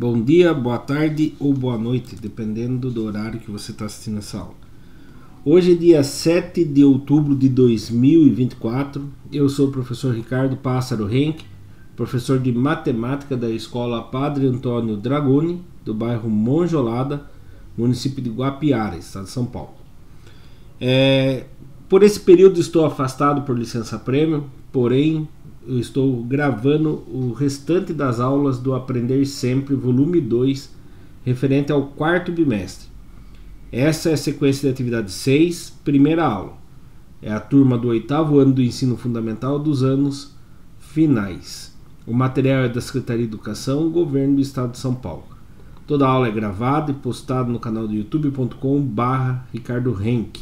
Bom dia, boa tarde ou boa noite, dependendo do horário que você está assistindo essa aula. Hoje é dia 7 de outubro de 2024. Eu sou o professor Ricardo Pássaro Henck, professor de matemática da Escola Padre Antônio Dragoni, do bairro Monjolada, município de Guapiara, estado de São Paulo. Por esse período estou afastado por licença-prêmio, porém eu estou gravando o restante das aulas do Aprender Sempre, volume 2, referente ao quarto bimestre. Essa é a sequência de atividade 6, primeira aula. É a turma do 8º ano do ensino fundamental dos anos finais. O material é da Secretaria de Educação, Governo do Estado de São Paulo. Toda a aula é gravada e postada no canal do youtube.com/Ricardo Henck.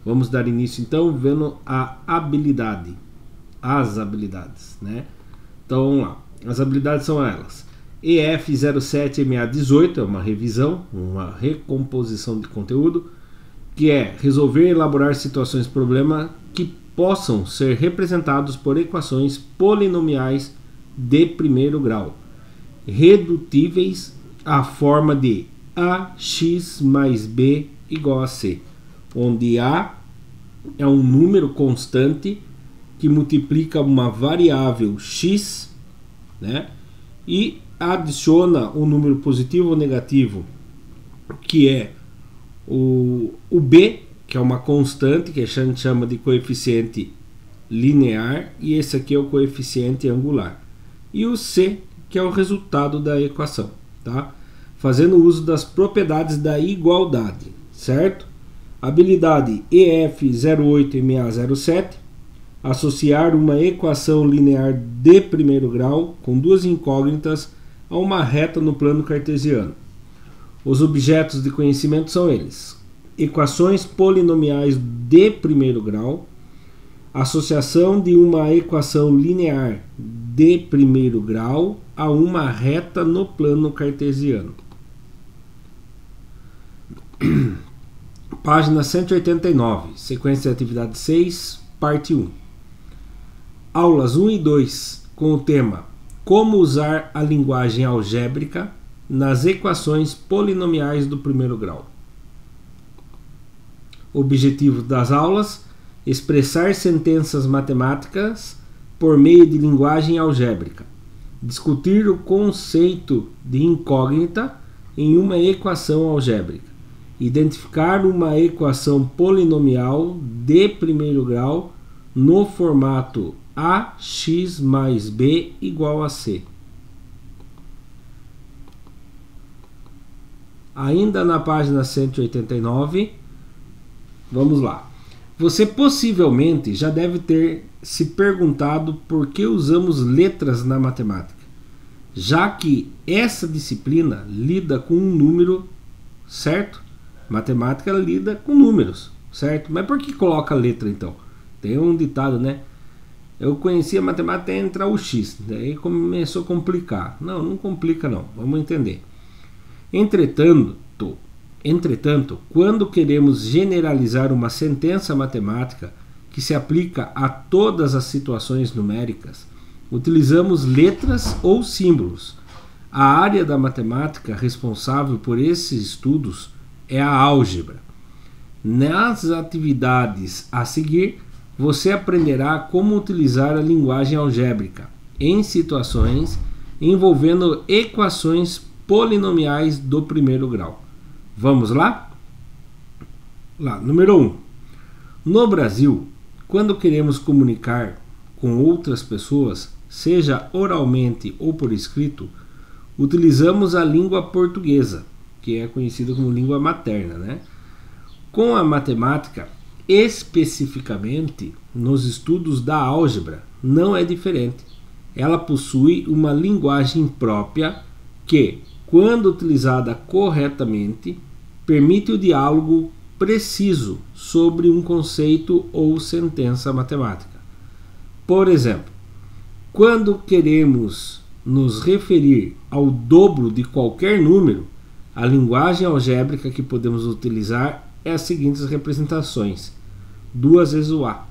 Vamos dar início então vendo as habilidades, né? Então vamos lá. As habilidades são elas: EF07MA18 é uma revisão, uma recomposição de conteúdo, que é resolver e elaborar situações problema que possam ser representados por equações polinomiais de primeiro grau, redutíveis à forma de ax mais b igual a c, onde a é um número constante que multiplica uma variável x, né, e adiciona um número positivo ou negativo, que é o b, que é uma constante, que a gente chama de coeficiente linear, e esse aqui é o coeficiente angular, e o c, que é o resultado da equação, tá? Fazendo uso das propriedades da igualdade, certo? Habilidade EF08MA07: associar uma equação linear de primeiro grau com duas incógnitas a uma reta no plano cartesiano. Os objetos de conhecimento são eles: equações polinomiais de primeiro grau, associação de uma equação linear de primeiro grau a uma reta no plano cartesiano. Página 189, sequência de atividade 6, parte 1. Aulas 1 e 2, com o tema Como usar a linguagem algébrica nas equações polinomiais do primeiro grau. Objetivo das aulas: expressar sentenças matemáticas por meio de linguagem algébrica, discutir o conceito de incógnita em uma equação algébrica, identificar uma equação polinomial de primeiro grau no formato ax mais b igual a c. Ainda na página 189, vamos lá. Você possivelmente já deve ter se perguntado por que usamos letras na matemática, já que essa disciplina lida com um número, certo? Matemática lida com números, certo? Mas por que coloca letra então? Tem um ditado, né? Eu conhecia a matemática até entrar o x, daí começou a complicar. Não complica não, vamos entender. Entretanto, quando queremos generalizar uma sentença matemática que se aplica a todas as situações numéricas, utilizamos letras ou símbolos. A área da matemática responsável por esses estudos é a álgebra. Nas atividades a seguir, você aprenderá como utilizar a linguagem algébrica em situações envolvendo equações polinomiais do primeiro grau. Vamos lá? Número 1. No Brasil, quando queremos comunicar com outras pessoas, seja oralmente ou por escrito, utilizamos a língua portuguesa, que é conhecida como língua materna, né? Com a matemática, especificamente nos estudos da álgebra, não é diferente. Ela possui uma linguagem própria que, quando utilizada corretamente, permite o diálogo preciso sobre um conceito ou sentença matemática. Por exemplo, quando queremos nos referir ao dobro de qualquer número, a linguagem algébrica que podemos utilizar é as seguintes representações: 2 vezes o A,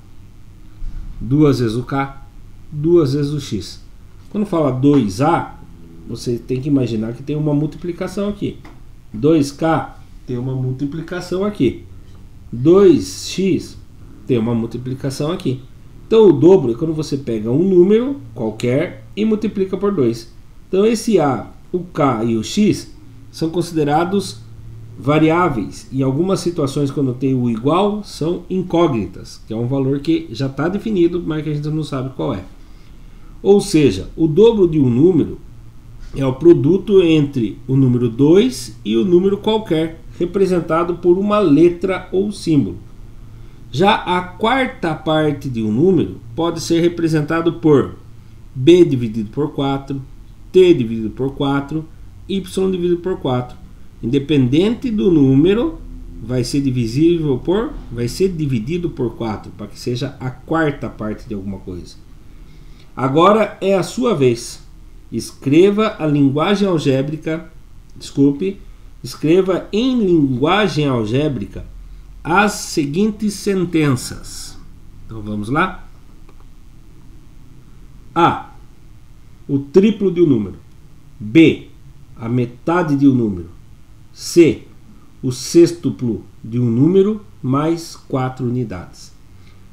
2 vezes o K, 2 vezes o X. Quando fala 2A, você tem que imaginar que tem uma multiplicação aqui. 2k tem uma multiplicação aqui. 2x tem uma multiplicação aqui. Então o dobro é quando você pega um número qualquer e multiplica por 2. Então esse a, o k e o x são considerados variáveis. Em algumas situações, quando tem o igual, são incógnitas, que é um valor que já está definido, mas que a gente não sabe qual é. Ou seja, o dobro de um número é o produto entre o número 2 e o número qualquer, representado por uma letra ou símbolo. Já a quarta parte de um número pode ser representado por b dividido por 4, t dividido por 4, y dividido por 4. Independente do número, vai ser dividido por 4, para que seja a quarta parte de alguma coisa. Agora é a sua vez. Escreva em linguagem algébrica as seguintes sentenças. Então vamos lá. A, o triplo de um número. B, a metade de um número. C, o sextuplo de um número mais 4 unidades.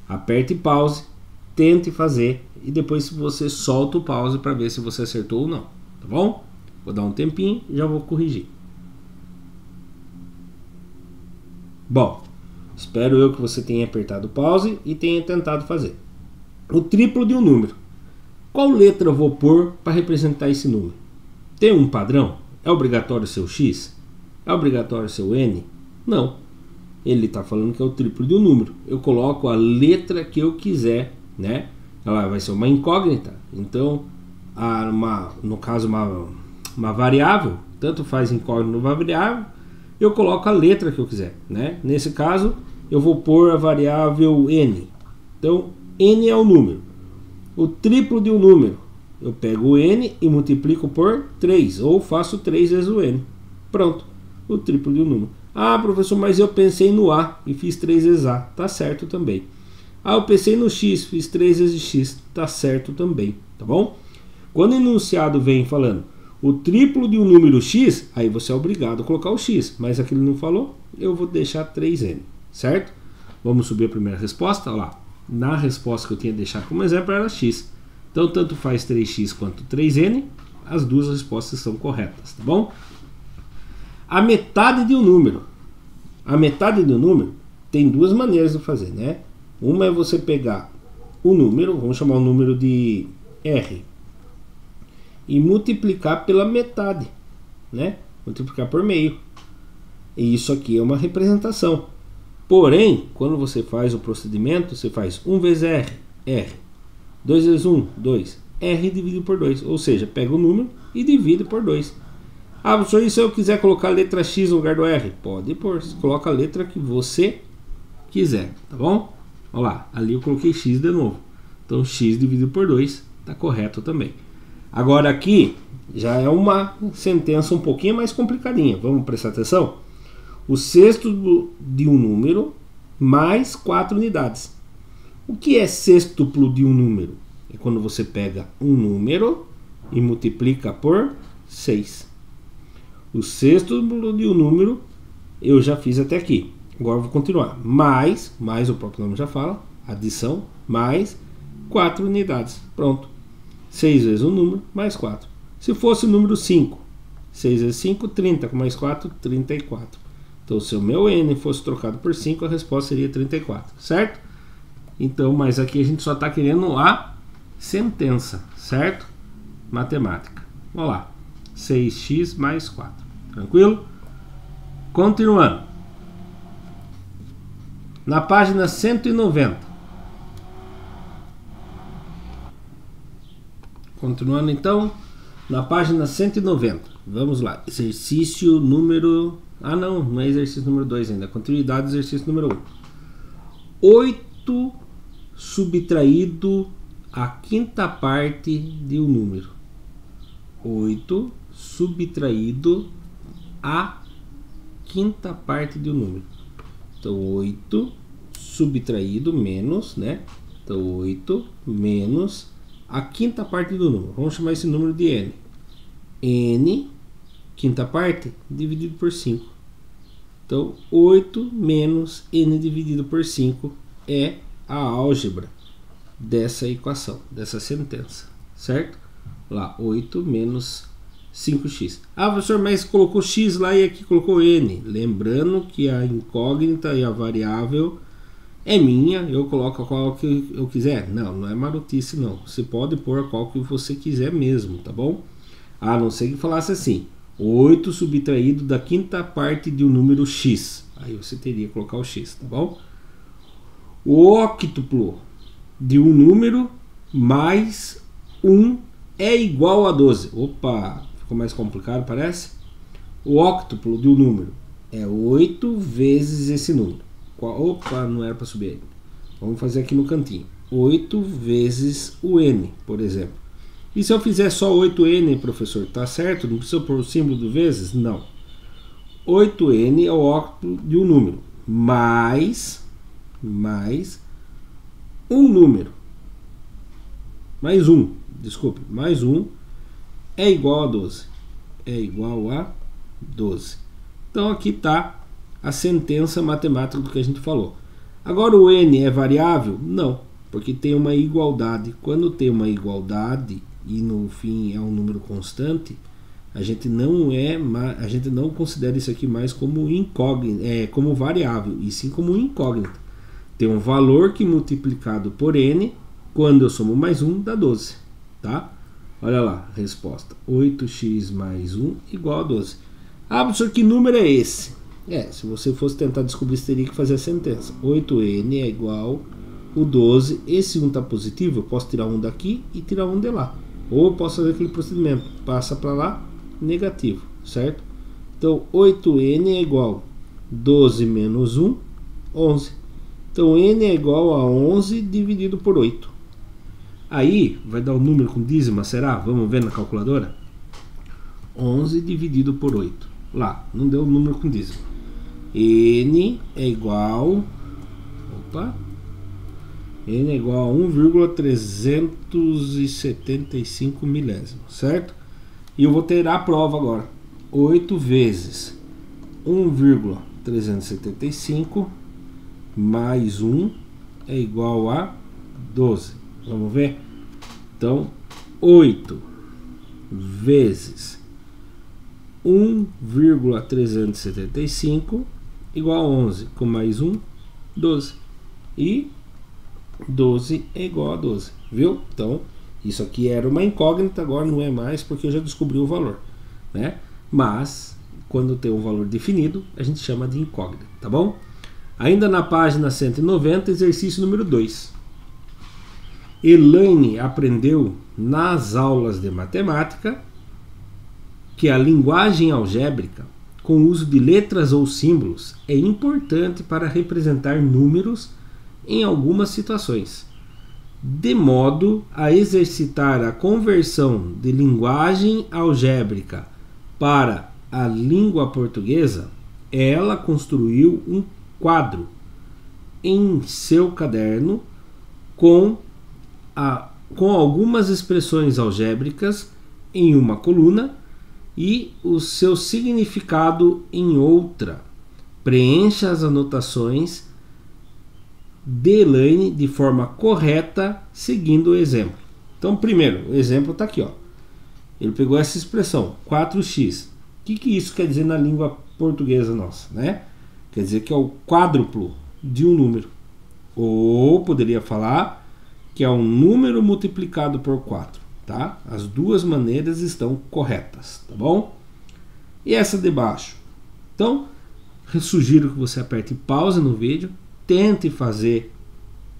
Aperte pause, tente fazer e depois você solta o pause para ver se você acertou ou não, tá bom? Vou dar um tempinho e já vou corrigir. Bom, espero eu que você tenha apertado pause e tenha tentado fazer. O triplo de um número. Qual letra eu vou pôr para representar esse número? Tem um padrão? É obrigatório ser o X? É obrigatório ser o N? Não. Ele está falando que é o triplo de um número. Eu coloco a letra que eu quiser, né? Ela vai ser uma incógnita. Então, no caso, uma variável, tanto faz incógnita ou variável, eu coloco a letra que eu quiser, né? Nesse caso, eu vou pôr a variável n. Então, n é o número. O triplo de um número, eu pego o n e multiplico por 3, ou faço 3 vezes o n. Pronto, o triplo de um número. Ah, professor, mas eu pensei no a e fiz 3 vezes a. Tá certo também. Ah, eu pensei no x, fiz 3 vezes x. Tá certo também, tá bom? Quando o enunciado vem falando o triplo de um número x, aí você é obrigado a colocar o x, mas aqui ele não falou, eu vou deixar 3n, certo? Vamos subir a primeira resposta, olha lá. Na resposta que eu tinha deixado como exemplo era x. Então, tanto faz 3x quanto 3n, as duas respostas são corretas, tá bom? A metade de um número. A metade do número tem duas maneiras de fazer, né? Uma é você pegar o número, vamos chamar o número de R, e multiplicar pela metade, né? Multiplicar por meio. E isso aqui é uma representação. Porém, quando você faz o procedimento, você faz 1 vezes R, R. 2 vezes 1, 2. R dividido por 2. Ou seja, pega o número e divide por 2. Ah, professor, e se eu quiser colocar a letra X no lugar do R? Pode pôr. Você coloca a letra que você quiser, tá bom? Olha lá, ali eu coloquei X de novo. Então, X dividido por 2 está correto também. Agora aqui já é uma sentença um pouquinho mais complicadinha. Vamos prestar atenção? O sexto de um número mais 4 unidades. O que é sextuplo de um número? É quando você pega um número e multiplica por 6. O sextuplo de um número eu já fiz até aqui. Agora eu vou continuar. Mais o próprio nome já fala, adição, mais 4 unidades. Pronto. 6 vezes um número, mais 4. Se fosse o número 5, 6 vezes 5, 30, com mais 4, 34. Então, se o meu n fosse trocado por 5, a resposta seria 34, certo? Então, mas aqui a gente só está querendo a sentença, certo? Matemática. Vamos lá. 6x mais 4. Tranquilo? Continuando. Na página 190. Continuando então, na página 190. Vamos lá. Exercício número... Ah, não é exercício número 2 ainda. Continuidade do exercício número 1. 8 subtraído a quinta parte de um número. 8 subtraído a quinta parte de um número. Então, 8 subtraído menos, né? Então, 8 menos a quinta parte do número. Vamos chamar esse número de n. n, quinta parte, dividido por 5. Então, 8 menos n dividido por 5 é a álgebra dessa equação, dessa sentença, certo? Lá, 8 menos 5x. Ah, professor, mas colocou x lá e aqui colocou n. Lembrando que a incógnita e a variável é minha, eu coloco a qual que eu quiser. Não, não é marotice não. Você pode pôr a qual que você quiser mesmo, tá bom? A não ser que falasse assim, 8 subtraído da quinta parte de um número x. Aí você teria que colocar o x, tá bom? O óctuplo de um número mais 1 é igual a 12. Opa, ficou mais complicado, parece? O óctuplo de um número é 8 vezes esse número. Opa, não era para subir ainda. Vamos fazer aqui no cantinho. 8 vezes o n, por exemplo. E se eu fizer só 8n, professor, tá certo? Não precisa pôr o símbolo do vezes? Não. 8n é o óctuplo de um número. Mais um número. Mais um é igual a 12. É igual a 12. Então aqui está a sentença matemática do que a gente falou. Agora o n é variável? Não, porque tem uma igualdade. Quando tem uma igualdade e no fim é um número constante, a gente não considera isso aqui mais como incógnito, como variável, e sim como incógnita. Tem um valor que multiplicado por n, quando eu somo mais 1, dá 12, tá? Olha lá, resposta. 8x mais 1 igual a 12. Ah, professor, que número é esse? Se você fosse tentar descobrir, você teria que fazer a sentença. 8n é igual o 12. Esse 1 está positivo, eu posso tirar 1 daqui e tirar 1 de lá. Ou eu posso fazer aquele procedimento. Passa para lá, negativo, certo? Então, 8n é igual 12 menos 1, 11. Então, n é igual a 11 dividido por 8. Aí, vai dar o número com dízima, será? Vamos ver na calculadora? 11 dividido por 8. Lá, não deu o número com dízima. N é igual... N é igual a 1,375 milésimos, certo? E eu vou ter a prova agora. 8 vezes 1,375 mais 1 é igual a 12. Vamos ver? Então, 8 vezes 1,375 igual a 11, com mais 1, 12. E 12 é igual a 12, viu? Então, isso aqui era uma incógnita, agora não é mais, porque eu já descobri o valor, né? Mas, quando tem um valor definido, a gente chama de incógnita, tá bom? Ainda na página 190, exercício número 2. Elaine aprendeu nas aulas de matemática que a linguagem algébrica, com o uso de letras ou símbolos, é importante para representar números em algumas situações, de modo a exercitar a conversão de linguagem algébrica para a língua portuguesa. Ela construiu um quadro em seu caderno com algumas expressões algébricas em uma coluna e o seu significado em outra. Preencha as anotações de Elaine de forma correta, seguindo o exemplo. Então, primeiro, o exemplo está aqui, ó. Ele pegou essa expressão, 4x. O que isso quer dizer na língua portuguesa nossa, né? Quer dizer que é o quádruplo de um número. Ou poderia falar que é um número multiplicado por 4, tá? As duas maneiras estão corretas, tá bom? E essa de baixo? Então, eu sugiro que você aperte pause no vídeo, tente fazer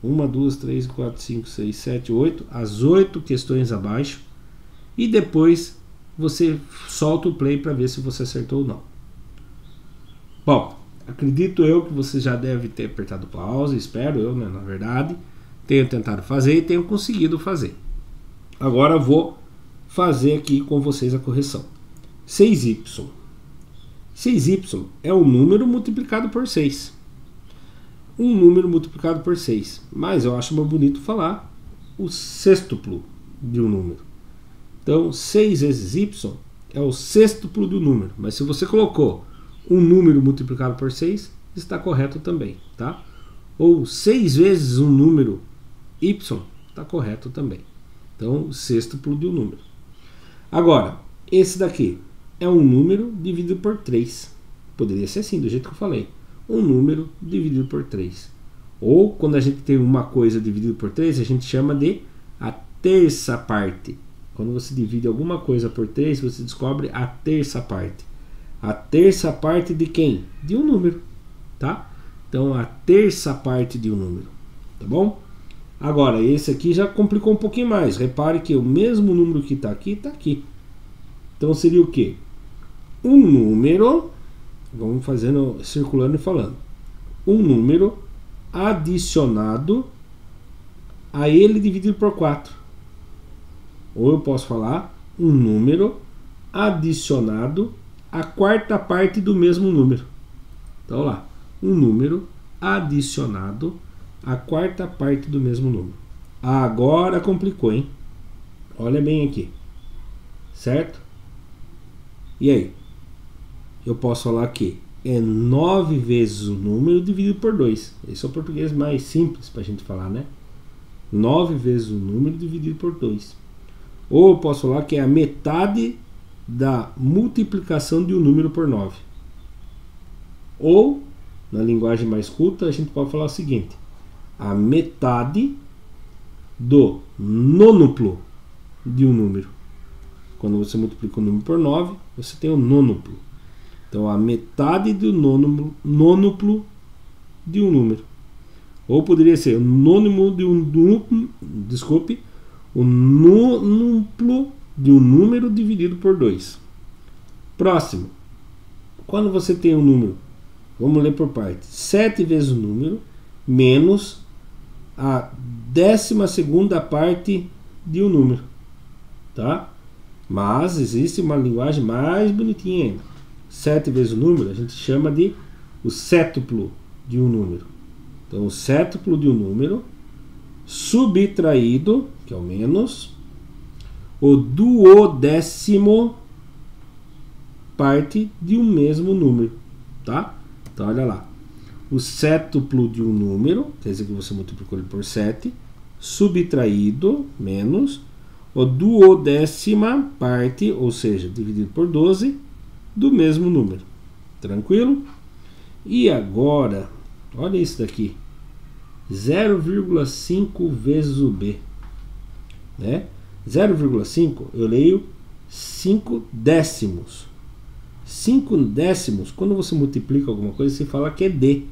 1, 2, 3, 4, 5, 6, 7, 8, as 8 questões abaixo, e depois você solta o play para ver se você acertou ou não. Bom, acredito eu que você já deve ter apertado pause, espero eu, né, na verdade. Tenho tentado fazer e tenho conseguido fazer. Agora eu vou fazer aqui com vocês a correção. 6y. 6y é um número multiplicado por 6. Um número multiplicado por 6. Mas eu acho mais bonito falar o sextuplo de um número. Então, 6 vezes y é o sextuplo do número. Mas se você colocou um número multiplicado por 6, está correto também, tá? Ou 6 vezes um número y, está correto também. Então, o sextuplo de um número. Agora, esse daqui é um número dividido por 3. Poderia ser assim, do jeito que eu falei. Um número dividido por 3. Ou, quando a gente tem uma coisa dividida por 3, a gente chama de a terça parte. Quando você divide alguma coisa por 3, você descobre a terça parte. A terça parte de quem? De um número, tá? Então, a terça parte de um número, tá bom? Agora, esse aqui já complicou um pouquinho mais. Repare que o mesmo número que está aqui, está aqui. Então, seria o quê? Um número, vamos fazendo, circulando e falando. Um número adicionado a ele dividido por 4. Ou eu posso falar um número adicionado à quarta parte do mesmo número. Então, lá. Um número adicionado à quarta parte do mesmo número. Agora complicou, hein? Olha bem aqui. Certo? E aí? Eu posso falar que é 9 vezes o número dividido por 2. Esse é o português mais simples para a gente falar, né? 9 vezes o número dividido por 2. Ou eu posso falar que é a metade da multiplicação de um número por 9. Ou, na linguagem mais culta, a gente pode falar o seguinte: a metade do nonuplo de um número. Quando você multiplica um número por 9, você tem o nonuplo. Então, a metade do nonuplo de um número. Ou poderia ser o nônimo de um duplo, desculpe, o nonuplo de um número dividido por 2. Próximo. Quando você tem um número, vamos ler por parte. 7 vezes o número menos a 12ª parte de um número, tá? Mas existe uma linguagem mais bonitinha ainda. 7 vezes o número a gente chama de o sétuplo de um número. Então, o sétuplo de um número subtraído, que é o menos, o duodécimo parte de um mesmo número, tá? Então, olha lá. O sétuplo de um número, quer dizer que você multiplicou ele por 7, subtraído, menos, o duodécima parte, ou seja, dividido por 12, do mesmo número. Tranquilo? E agora, olha isso daqui. 0,5 vezes o b. Né? 0,5 eu leio 5 décimos. 5 décimos, quando você multiplica alguma coisa, você fala que é d.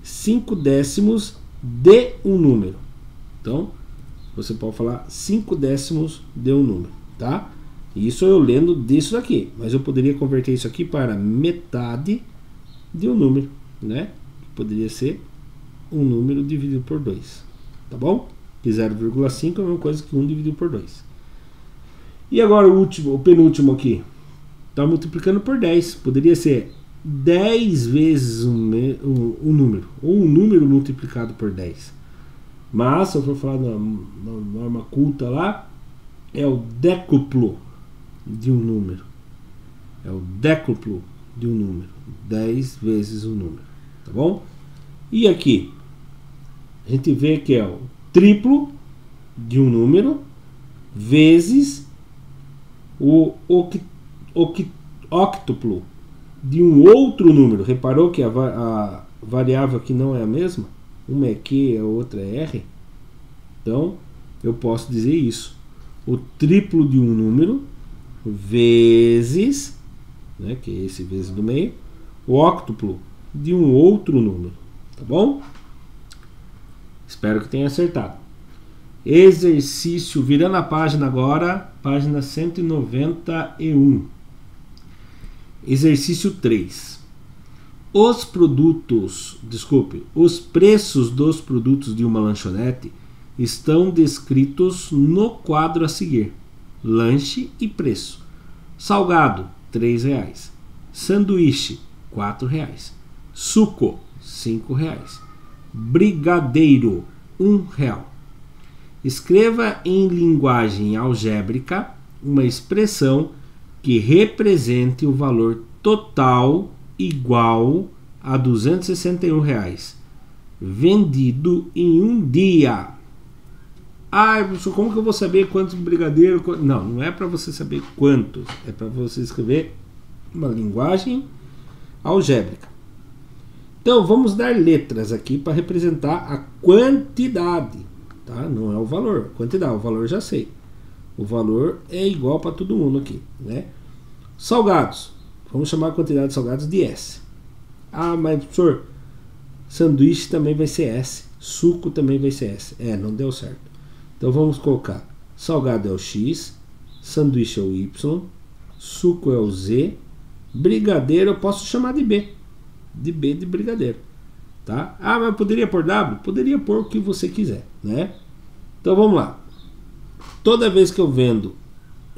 5 décimos de um número. Então, você pode falar 5 décimos de um número, tá? Isso eu lendo disso daqui, mas eu poderia converter isso aqui para metade de um número, né? Poderia ser um número dividido por 2, tá bom? Que 0,5 é a mesma coisa que 1 dividido por 2. E agora o penúltimo aqui. Está multiplicando por 10. Poderia ser 10 vezes um número, ou um número multiplicado por 10. Mas, se eu for falar na norma culta lá, é o décuplo de um número. É o décuplo de um número. 10 vezes um número. Tá bom? E aqui, a gente vê que é o triplo de um número vezes o octuplo de um outro número. Reparou que a variável aqui não é a mesma? Uma é Q, a outra é R. Então, eu posso dizer isso. O triplo de um número vezes, né, que é esse vezes do meio, o octuplo de um outro número. Tá bom? Espero que tenha acertado. Exercício, virando a página agora, página 191. Exercício 3. Os preços dos produtos de uma lanchonete estão descritos no quadro a seguir. Lanche e preço. Salgado, R$3. Sanduíche, R$4. Suco, R$5. Brigadeiro, R$1. Escreva em linguagem algébrica uma expressão que represente o valor total igual a R$ 261 vendido em um dia. Ah, professor, como que eu vou saber quantos brigadeiros? Não, não é para você saber quantos, é para você escrever uma linguagem algébrica. Então vamos dar letras aqui para representar a quantidade, tá? Não é o valor, quantidade, o valor já sei. O valor é igual para todo mundo aqui, né? Salgados, vamos chamar a quantidade de salgados de S. Ah, mas professor, sanduíche também vai ser S, suco também vai ser S. Não deu certo. Então vamos colocar salgado é o X, sanduíche é o Y, suco é o Z, brigadeiro eu posso chamar de B. De B de brigadeiro, tá? Ah, mas poderia pôr W? Poderia pôr o que você quiser, né? Então vamos lá. Toda vez que eu vendo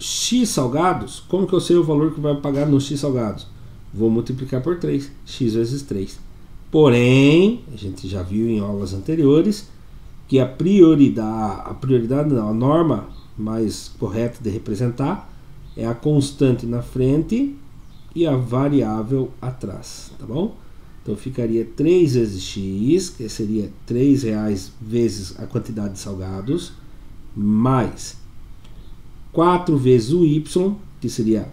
X salgados, como que eu sei o valor que vai pagar no X salgados? Vou multiplicar por 3, X vezes 3. Porém, a gente já viu em aulas anteriores que a prioridade não, a norma mais correta de representar é a constante na frente e a variável atrás, tá bom? Então ficaria 3 vezes x, que seria R$3 vezes a quantidade de salgados, mais 4 vezes o y, que seria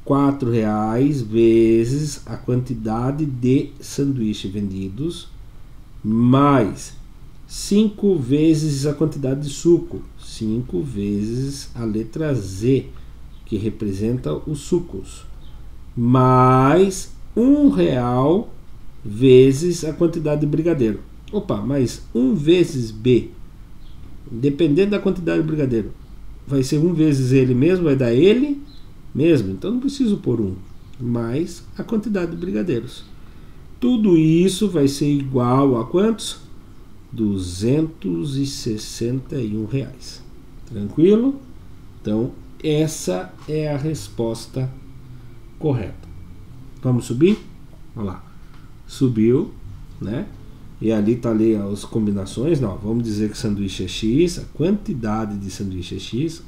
R$4 vezes a quantidade de sanduíche vendidos, mais 5 vezes a quantidade de suco, 5 vezes a letra Z, que representa os sucos, mais R$1 vezes a quantidade de brigadeiro. Opa, mas 1 vezes B, dependendo da quantidade de brigadeiro, vai ser 1 vezes ele mesmo, vai dar ele mesmo, então não preciso pôr 1, mais a quantidade de brigadeiros. Tudo isso vai ser igual a quantos? R$261. Tranquilo? Então, essa é a resposta correta. Vamos subir? Olha lá. Subiu, né? E ali tá ali as combinações. Não, vamos dizer que sanduíche é X, a quantidade de sanduíche é X,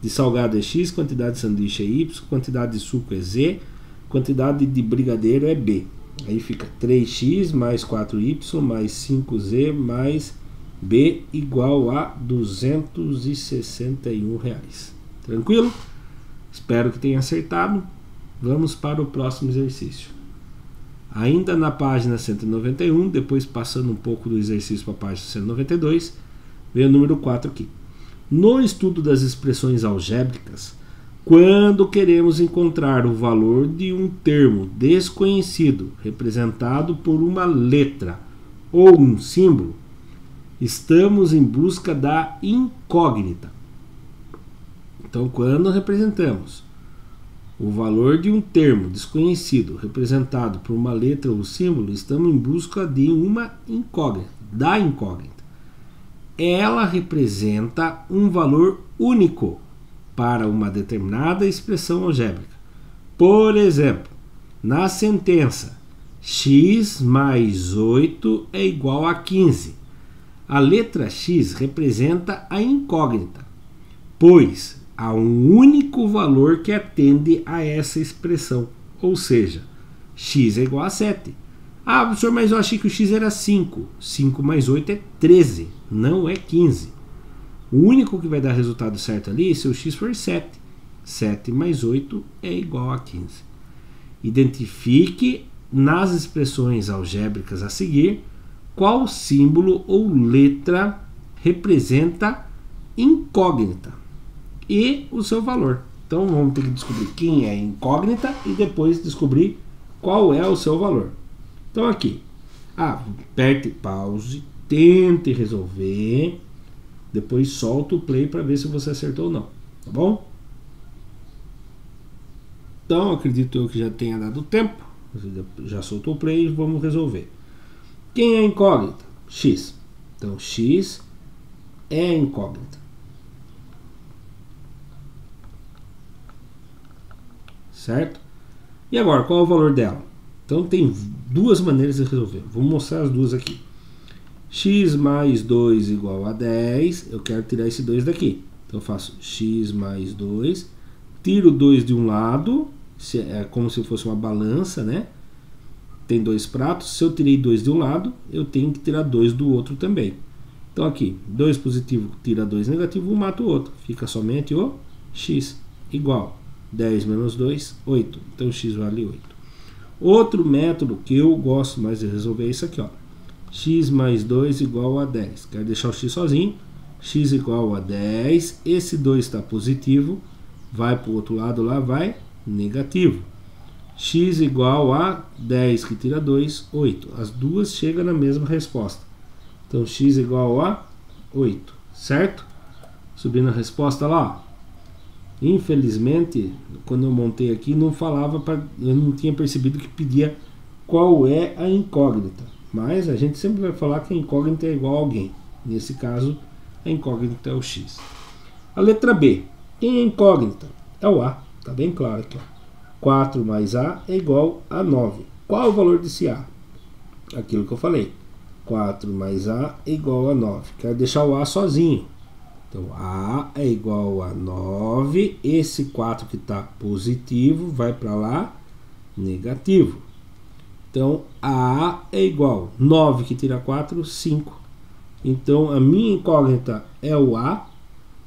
de salgado é X, quantidade de sanduíche é Y, quantidade de suco é Z, quantidade de brigadeiro é B. Aí fica 3x mais 4y mais 5z mais B igual a R$261. Tranquilo? Espero que tenha acertado. Vamos para o próximo exercício. Ainda na página 191, depois passando um pouco do exercício para a página 192, vem o número 4 aqui. No estudo das expressões algébricas, quando queremos encontrar o valor de um termo desconhecido representado por uma letra ou um símbolo, estamos em busca da incógnita. Então, quando representamos o valor de um termo desconhecido representado por uma letra ou símbolo, estamos em busca de uma incógnita, da incógnita. Ela representa um valor único para uma determinada expressão algébrica. Por exemplo, na sentença x mais 8 é igual a 15. A letra x representa a incógnita, pois há um único valor que atende a essa expressão, ou seja, x é igual a 7. Ah, professor, mas eu achei que o x era 5. 5 mais 8 é 13, não é 15. O único que vai dar resultado certo ali é se o x for 7. 7 mais 8 é igual a 15. Identifique nas expressões algébricas a seguir qual símbolo ou letra representa incógnita e o seu valor. Então vamos ter que descobrir quem é incógnita e depois descobrir qual é o seu valor. Então aqui, aperte pause, tente resolver, depois solta o play para ver se você acertou ou não, tá bom? Então acredito eu que já tenha dado tempo, já soltou o play, vamos resolver. Quem é incógnita? X. Então x é incógnita. Certo? E agora, qual é o valor dela? Então tem duas maneiras de resolver. Vou mostrar as duas aqui. X mais 2 igual a 10. Eu quero tirar esse 2 daqui. Então eu faço x mais 2 tiro 2 de um lado, é como se fosse uma balança, né? Tem 2 pratos, se eu tirei 2 de um lado, eu tenho que tirar 2 do outro também. Então aqui, 2 positivo tira 2 negativo, um mata o outro. Fica somente o x igual 10 menos 2, 8. Então x vale 8. Outro método que eu gosto mais de resolver é isso aqui, ó. X mais 2 igual a 10. Quero deixar o x sozinho. X igual a 10. Esse 2 está positivo. Vai para o outro lado lá, vai negativo. X igual a 10 que tira 2, 8. As duas chegam na mesma resposta. Então x igual a 8, certo? Subindo a resposta lá. Infelizmente, quando eu montei aqui, não falava, eu não tinha percebido que pedia qual é a incógnita. Mas a gente sempre vai falar que a incógnita é igual a alguém. Nesse caso, a incógnita é o x. A letra B. Quem é incógnita? É o A. Está bem claro aqui, ó. 4 mais A é igual a 9. Qual é o valor desse A? Aquilo que eu falei. 4 mais A é igual a 9. Quero deixar o A sozinho. Então, A é igual a 9. Esse 4 que está positivo vai para lá, negativo. Então, A é igual a 9 que tira 4, 5. Então, a minha incógnita é o A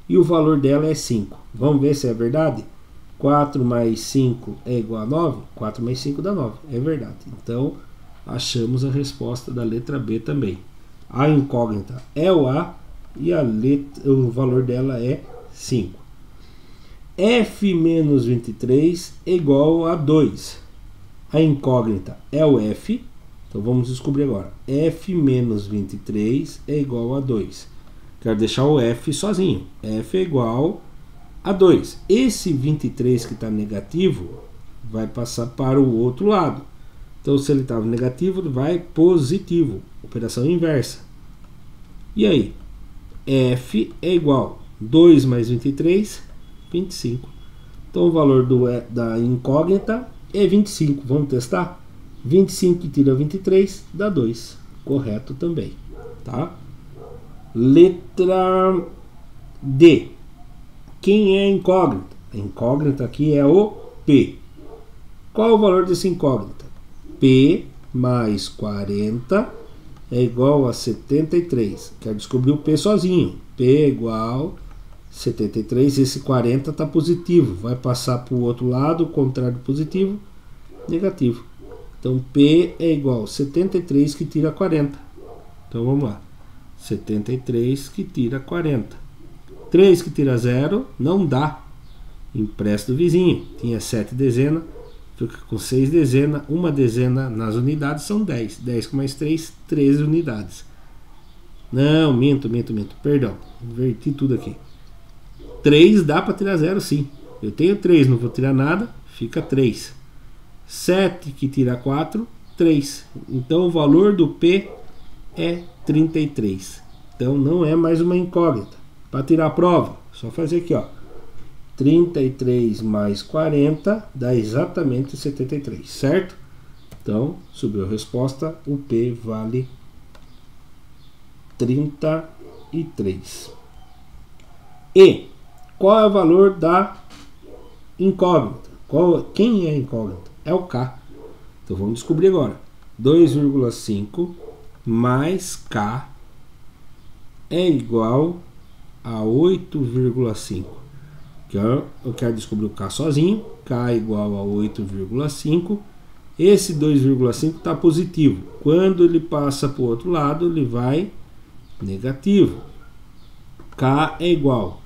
e o valor dela é 5. Vamos ver se é verdade? 4 mais 5 é igual a 9? 4 mais 5 dá 9. É verdade. Então, achamos a resposta da letra B também. A incógnita é o A e o valor dela é 5. F menos 23 é igual a 2. A incógnita é o F. Então vamos descobrir agora. F menos 23 é igual a 2. Quero deixar o F sozinho. F é igual a 2. Esse 23 que está negativo vai passar para o outro lado. Então se ele estava negativo, ele vai positivo. Operação inversa. E aí? F é igual a 2 mais 23, 25. Então o valor da incógnita é 25. Vamos testar? 25 que tira 23 dá 2. Correto também. Tá? Letra D. Quem é a incógnita? A incógnita aqui é o P. Qual é o valor dessa incógnita? P mais 40 é igual a 73. Quero descobrir o P sozinho. P é igual a 73. Esse 40 está positivo. Vai passar para o outro lado, o contrário positivo, negativo. Então P é igual a 73 que tira 40. Então vamos lá. 73 que tira 40. 3 que tira 0 não dá. Empresta do vizinho. Tinha 7 dezenas. Fica com 6 dezenas. Uma dezena nas unidades são 10. 10 com mais 3, 13 unidades. Não, minto. Perdão. Inverti tudo aqui. 3 dá para tirar 0 sim. Eu tenho 3, não vou tirar nada. Fica 3. 7 que tira 4, 3. Então o valor do P é 33. Então não é mais uma incógnita. Para tirar a prova, só fazer aqui, ó. 33 mais 40 dá exatamente 73, certo? Então, subiu a resposta, o P vale 33. E qual é o valor da incógnita? Quem é a incógnita? É o K. Então vamos descobrir agora. 2,5 mais K é igual a 8,5. Eu quero descobrir o K sozinho. K é igual a 8,5. Esse 2,5 está positivo. Quando ele passa para o outro lado, ele vai negativo. K é igual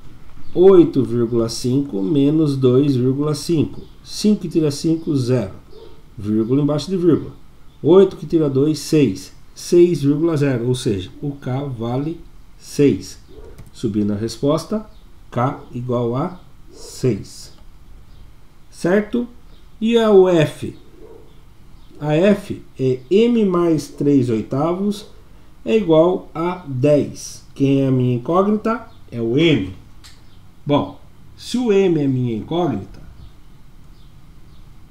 a 8,5 menos 2,5. 5 que tira 5, 0. Vírgula embaixo de vírgula. 8 que tira 2, 6. 6,0. Ou seja, o K vale 6. Subindo a resposta, K igual a 6. Certo? E a F? A F é M mais 3 oitavos é igual a 10. Quem é a minha incógnita? É o M. Bom, se o M é minha incógnita,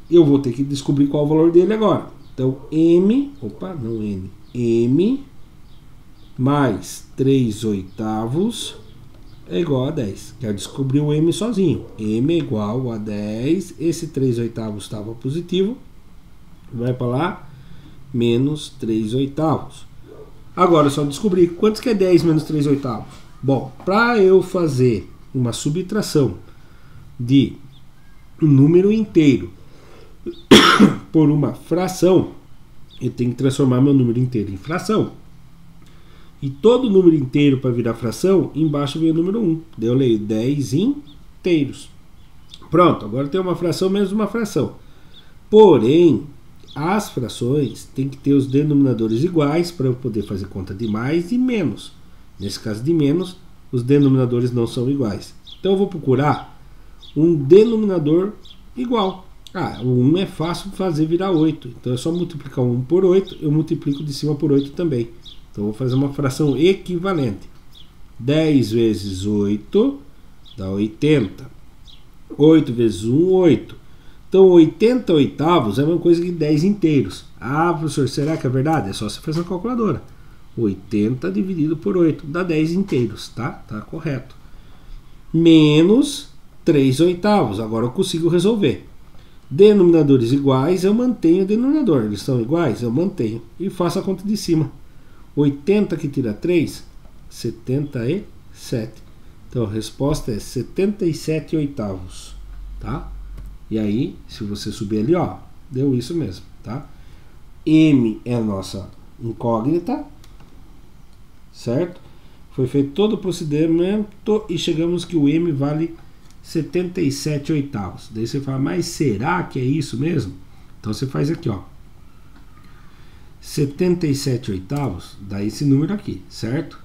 eu vou ter que descobrir qual é o valor dele agora. Então, M mais 3 oitavos é igual a 10. Quero descobrir o m sozinho. M é igual a 10. Esse 3/8 estava positivo. Vai para lá. Menos 3/8. Agora é só descobrir quanto que é 10 menos 3/8. Bom, para eu fazer uma subtração de um número inteiro por uma fração, eu tenho que transformar meu número inteiro em fração. E todo número inteiro para virar fração, embaixo vem o número 1. Daí eu leio 10 inteiros. Pronto, agora tem uma fração menos uma fração. Porém, as frações têm que ter os denominadores iguais para eu poder fazer conta de mais e menos. Nesse caso de menos, os denominadores não são iguais. Então eu vou procurar um denominador igual. O 1 é fácil de fazer virar 8. Então é só multiplicar 1 por 8, eu multiplico de cima por 8 também. Então eu vou fazer uma fração equivalente. 10 vezes 8 dá 80. 8 vezes 1, 8. Então 80/8 é uma coisa que 10 inteiros. Professor, será que é verdade? É só você fazer uma calculadora. 80 dividido por 8 dá 10 inteiros, tá? Tá correto. Menos 3/8. Agora eu consigo resolver. Denominadores iguais, eu mantenho o denominador. Eles são iguais? Eu mantenho. E faço a conta de cima. 80 que tira 3, 77. Então a resposta é 77/8, tá? E aí, se você subir ali, ó, deu isso mesmo, tá? M é a nossa incógnita, certo? Foi feito todo o procedimento e chegamos que o M vale 77/8. Daí você fala, mas será que é isso mesmo? Então você faz aqui, ó. 77/8 dá esse número aqui, certo?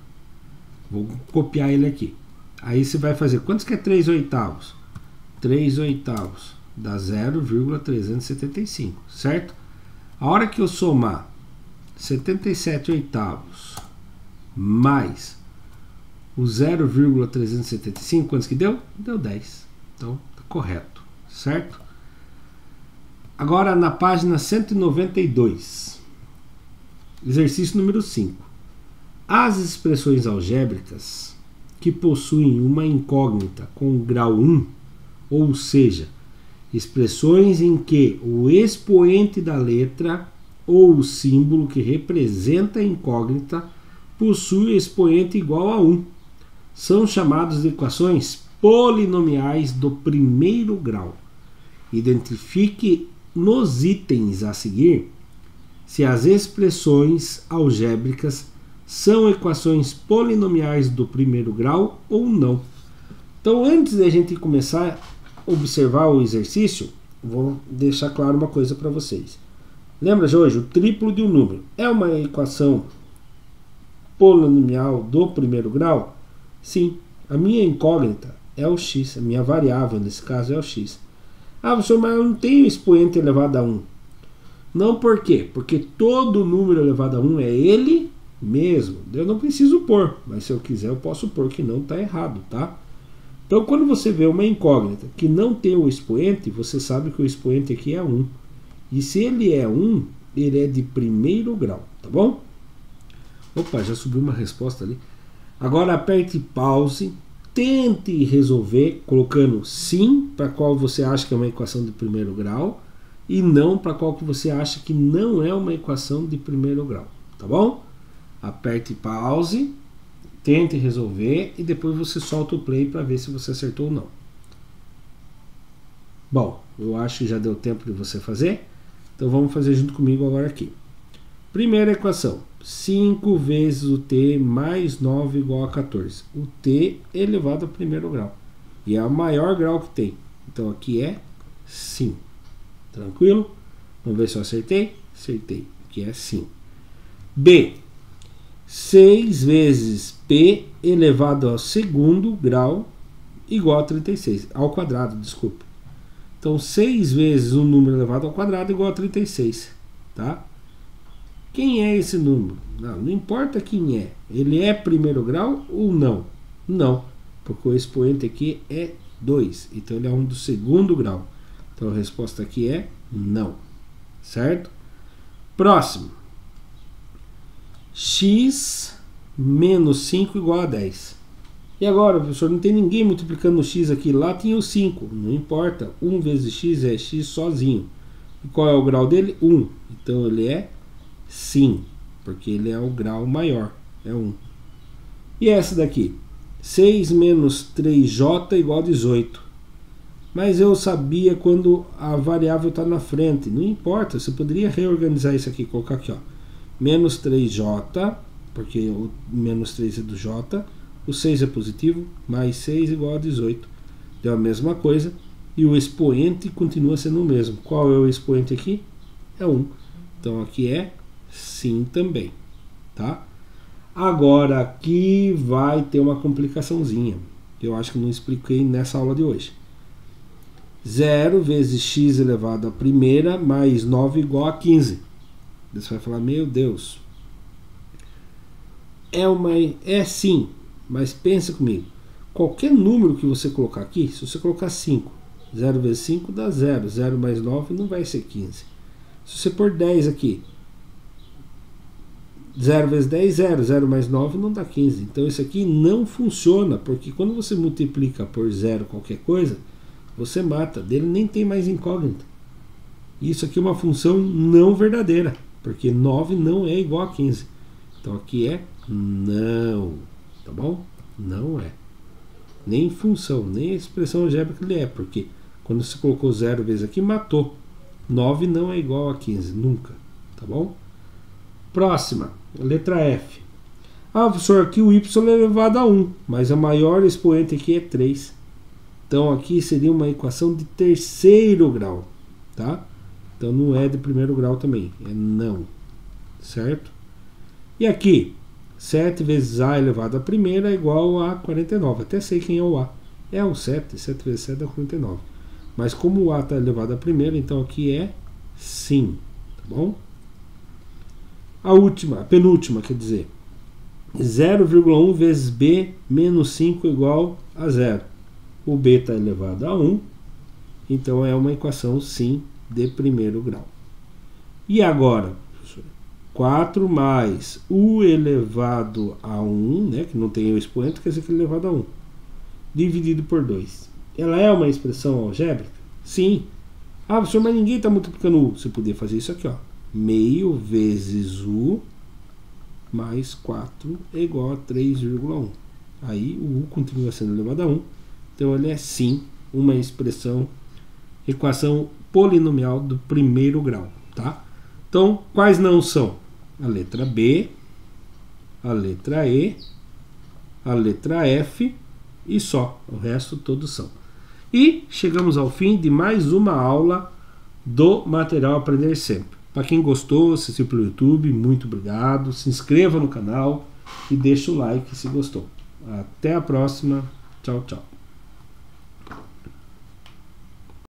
Vou copiar ele aqui. Aí você vai fazer, quantos que é 3/8? 3/8 dá 0,375, certo? A hora que eu somar 77/8 mais o 0,375, quantos que deu? Deu 10. Então, tá correto, certo? Agora na página 192. Exercício número 5. As expressões algébricas que possuem uma incógnita com grau 1, ou seja, expressões em que o expoente da letra ou o símbolo que representa a incógnita possui expoente igual a 1, são chamadas de equações polinomiais do primeiro grau. Identifique nos itens a seguir se as expressões algébricas são equações polinomiais do primeiro grau ou não. Então, antes de a gente começar a observar o exercício, vou deixar claro uma coisa para vocês. Lembra de hoje? O triplo de um número é uma equação polinomial do primeiro grau? Sim. A minha incógnita é o x, a minha variável nesse caso é o x. Professor, mas eu não tenho expoente elevado a 1. Não, por quê? Porque todo número elevado a 1 é ele mesmo. Eu não preciso pôr, mas se eu quiser eu posso pôr, que não está errado, tá? Então, quando você vê uma incógnita que não tem o expoente, você sabe que o expoente aqui é 1. E se ele é 1, ele é de primeiro grau, tá bom? Opa, já subiu uma resposta ali. Agora aperte pause, tente resolver colocando sim para qual você acha que é uma equação de primeiro grau e não para qual que você acha que não é uma equação de primeiro grau, tá bom? Aperte pause, tente resolver e depois você solta o play para ver se você acertou ou não. Bom, eu acho que já deu tempo de você fazer, então vamos fazer junto comigo agora aqui. Primeira equação, 5 vezes o t mais 9 igual a 14. O t elevado ao primeiro grau. E é o maior grau que tem. Então aqui é sim. Tranquilo? Vamos ver se eu acertei? Acertei. Aqui é sim. B. 6 vezes p elevado ao segundo grau igual a 36. Ao quadrado, desculpe. Então 6 vezes um número elevado ao quadrado igual a 36. Tá? Quem é esse número? Não importa quem é. Ele é primeiro grau ou não? Não, porque o expoente aqui é 2. Então ele é um do segundo grau. Então a resposta aqui é não. Certo? Próximo. X menos 5 igual a 10. E agora, professor, não tem ninguém multiplicando o x aqui. Lá tinha o 5. Não importa. 1 vezes x é x sozinho. E qual é o grau dele? 1. Então ele é sim, porque ele é o grau maior. É 1. E essa daqui? 6 menos 3j igual a 18. Mas eu sabia quando a variável está na frente. Não importa, você poderia reorganizar isso aqui. Colocar aqui, ó, menos 3j, porque o menos 3 é do j. O 6 é positivo, mais 6 igual a 18. Deu a mesma coisa. E o expoente continua sendo o mesmo. Qual é o expoente aqui? É 1. Então aqui é sim também. Tá? Agora aqui vai ter uma complicaçãozinha. Que eu acho que não expliquei nessa aula de hoje. 0 vezes x elevado à primeira mais 9 igual a 15. Você vai falar, meu Deus. É sim. Mas pensa comigo, qualquer número que você colocar aqui, se você colocar 5, 0 vezes 5 dá 0, 0 mais 9 não vai ser 15. Se você pôr 10 aqui, 0 vezes 10, 0, 0 mais 9 não dá 15. Então isso aqui não funciona, porque quando você multiplica por 0 qualquer coisa, você mata, dele nem tem mais incógnita. Isso aqui é uma função não verdadeira, porque 9 não é igual a 15. Então aqui é não. Tá bom? Não é. Nem função, nem a expressão algébrica ele é, porque quando você colocou 0 vezes aqui, matou. 9 não é igual a 15, nunca. Tá bom? Próxima, letra F. Ah, professor, aqui o y é elevado a 1, mas a maior expoente aqui é 3. Então aqui seria uma equação de terceiro grau. Tá? Então não é de primeiro grau também, é não. Certo? E aqui? 7 vezes a elevado à primeira é igual a 49. Até sei quem é o a. É o 7. 7 vezes 7 é 49. Mas como o a está elevado à primeira, então aqui é sim. Tá bom? A penúltima, quer dizer, 0,1 vezes b menos 5 igual a 0. O b está elevado a 1. Então é uma equação sim de primeiro grau. E agora? 4 mais u elevado a 1, né, que não tem o expoente, quer dizer que é elevado a 1, dividido por 2. Ela é uma expressão algébrica? Sim. Ah, professor, mas ninguém está multiplicando u. Você podia fazer isso aqui, ó. Meio vezes u mais 4 é igual a 3,1. Aí o u continua sendo elevado a 1. Então ele é sim uma equação polinomial do primeiro grau. Tá? Então, quais não são? A letra B, a letra E, a letra F e só. O resto todos são. E chegamos ao fim de mais uma aula do material Aprender Sempre. Para quem gostou, assistiu pelo YouTube, muito obrigado. Se inscreva no canal e deixa o like se gostou. Até a próxima. Tchau, tchau.